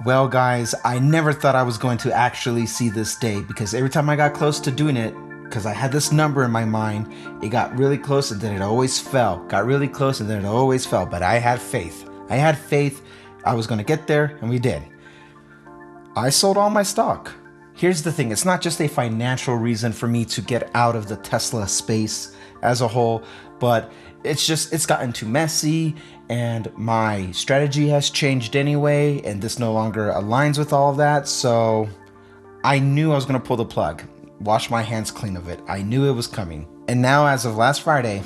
Well, guys, I never thought I was going to actually see this day because every time I got close to doing it, because I had this number in my mind, it got really close and then it always fell. Got really close and then it always fell. But I had faith. I had faith I was going to get there, and we did. I sold all my stock. Here's the thing, it's not just a financial reason for me to get out of the Tesla space as a whole, but it's gotten too messy and my strategy has changed anyway, and this no longer aligns with all of that. So I knew I was going to pull the plug, wash my hands clean of it. I knew it was coming. And now, as of last Friday,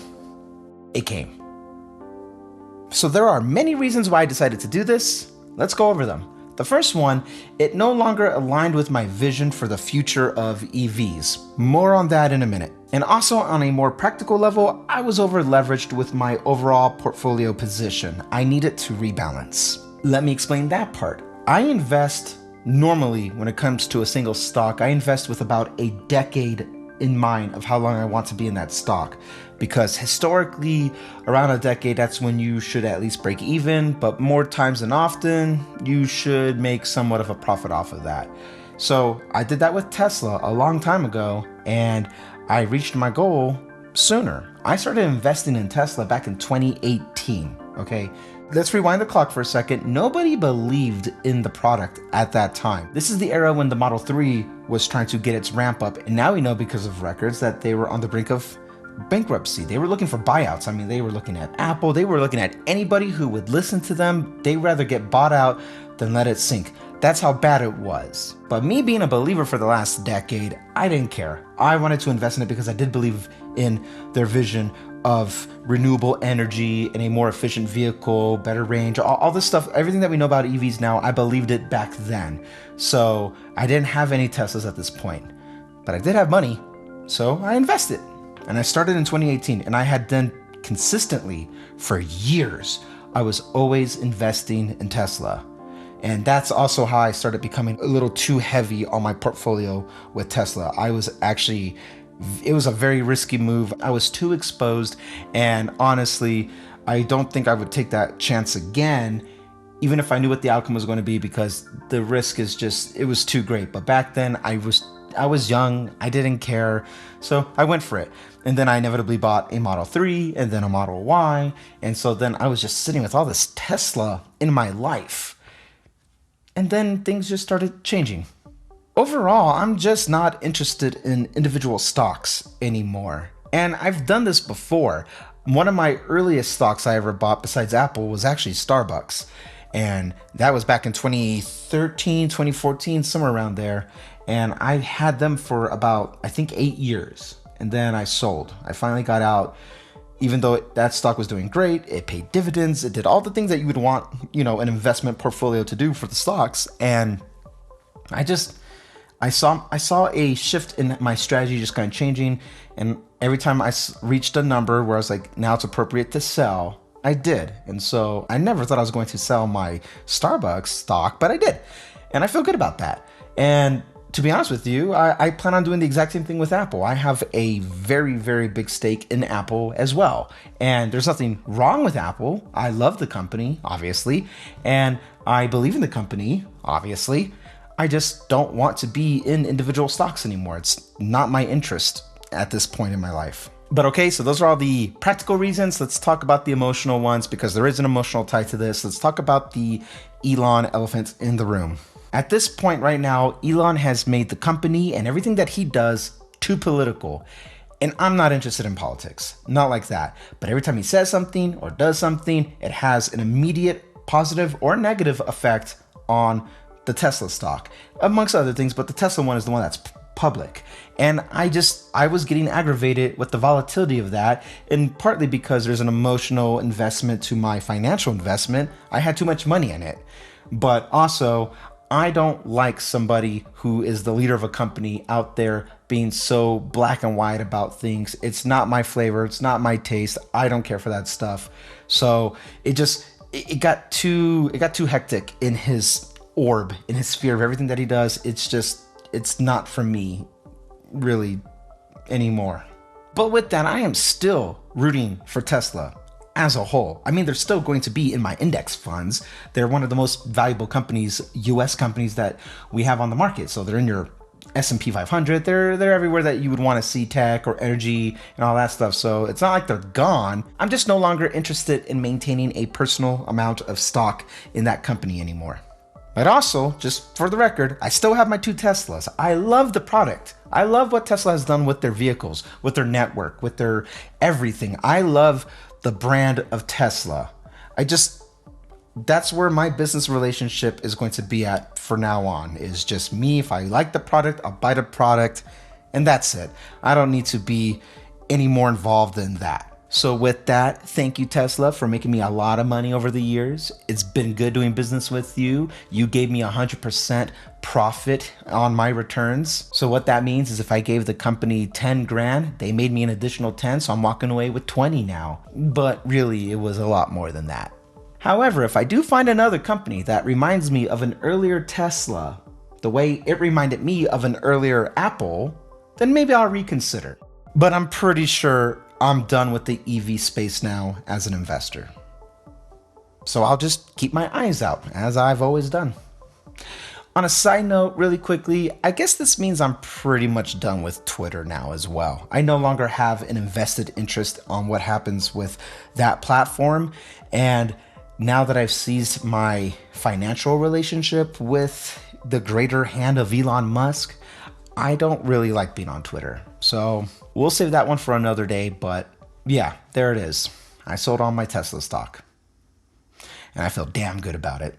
it came. So there are many reasons why I decided to do this. Let's go over them. The first one, it no longer aligned with my vision for the future of EVs. More on that in a minute. And also, on a more practical level, I was over leveraged with my overall portfolio position. I needed to rebalance. Let me explain that part. I invest normally when it comes to a single stock, I invest with about a decade in mind of how long I want to be in that stock, because historically around a decade, that's when you should at least break even, but more times than often you should make somewhat of a profit off of that. So I did that with Tesla a long time ago, and I reached my goal sooner. I started investing in Tesla back in 2018. Okay, let's rewind the clock for a second. Nobody believed in the product at that time. This is the era when the Model 3 was trying to get its ramp up, and now we know because of records that they were on the brink of bankruptcy. They were looking for buyouts. I mean, they were looking at Apple. They were looking at anybody who would listen to them. They'd rather get bought out than let it sink. That's how bad it was. But me being a believer for the last decade, I didn't care. I wanted to invest in it because I did believe in their vision of renewable energy and a more efficient vehicle, better range, all this stuff, everything that we know about EVs now, I believed it back then. So I didn't have any Teslas at this point, but I did have money, so I invested. And I started in 2018, and I had done consistently for years. I was always investing in Tesla. And that's also how I started becoming a little too heavy on my portfolio with Tesla. It was a very risky move. I was too exposed, and honestly, I don't think I would take that chance again, even if I knew what the outcome was going to be, because the risk it was too great. But back then I was young, I didn't care, so I went for it. And then I inevitably bought a Model 3 and then a Model Y, and so then I was just sitting with all this Tesla in my life. And then things just started changing. Overall, I'm just not interested in individual stocks anymore. And I've done this before. One of my earliest stocks I ever bought besides Apple was actually Starbucks. And that was back in 2013, 2014, somewhere around there. And I had them for about, I think, 8 years. And then I sold. I finally got out. Even though that stock was doing great, it paid dividends, it did all the things that you would want, an investment portfolio to do for the stocks. And I saw a shift in my strategy just kind of changing. And every time I reached a number where I was like, now it's appropriate to sell, I did. And so I never thought I was going to sell my Starbucks stock, but I did. And I feel good about that. And to be honest with you, I plan on doing the exact same thing with Apple. I have a very, very big stake in Apple as well. And there's nothing wrong with Apple. I love the company, obviously. And I believe in the company, obviously. I just don't want to be in individual stocks anymore. It's not my interest at this point in my life. But okay, so those are all the practical reasons. Let's talk about the emotional ones, because there is an emotional tie to this. Let's talk about the Elon elephant in the room. At this point right now, Elon has made the company and everything that he does too political. And I'm not interested in politics, not like that. But every time he says something or does something, it has an immediate positive or negative effect on the Tesla stock, amongst other things. But the Tesla one is the one that's public. And I was getting aggravated with the volatility of that, and partly because there's an emotional investment to my financial investment. I had too much money in it. But also, I don't like somebody who is the leader of a company out there being so black and white about things. It's not my flavor. It's not my taste. I don't care for that stuff. So it got too hectic in his orb, in his sphere of everything that he does. It's not for me really anymore. But with that, I am still rooting for Tesla. as a whole. I mean, they're still going to be in my index funds. They're one of the most valuable companies, US companies that we have on the market. So they're in your S&P 500. They're everywhere that you would want to see tech or energy and all that stuff. So it's not like they're gone. I'm just no longer interested in maintaining a personal amount of stock in that company anymore. But also, just for the record, I still have my 2 Teslas. I love the product. I love what Tesla has done with their vehicles, with their network, with their everything. I love the brand of Tesla. That's where my business relationship is going to be at for now on, is just me. If I like the product, I'll buy the product, and that's it. I don't need to be any more involved in that. So with that, thank you, Tesla, for making me a lot of money over the years. It's been good doing business with you. You gave me 100% profit on my returns. So what that means is if I gave the company 10 grand, they made me an additional 10, so I'm walking away with 20 now. But really, it was a lot more than that. However, if I do find another company that reminds me of an earlier Tesla, the way it reminded me of an earlier Apple, then maybe I'll reconsider. But I'm pretty sure I'm done with the EV space now as an investor. So I'll just keep my eyes out, as I've always done. On a side note, really quickly, I guess this means I'm pretty much done with Twitter now as well. I no longer have an invested interest on what happens with that platform. And now that I've seized my financial relationship with the greater hand of Elon Musk, I don't really like being on Twitter. So we'll save that one for another day, but yeah, there it is. I sold all my Tesla stock, and I feel damn good about it.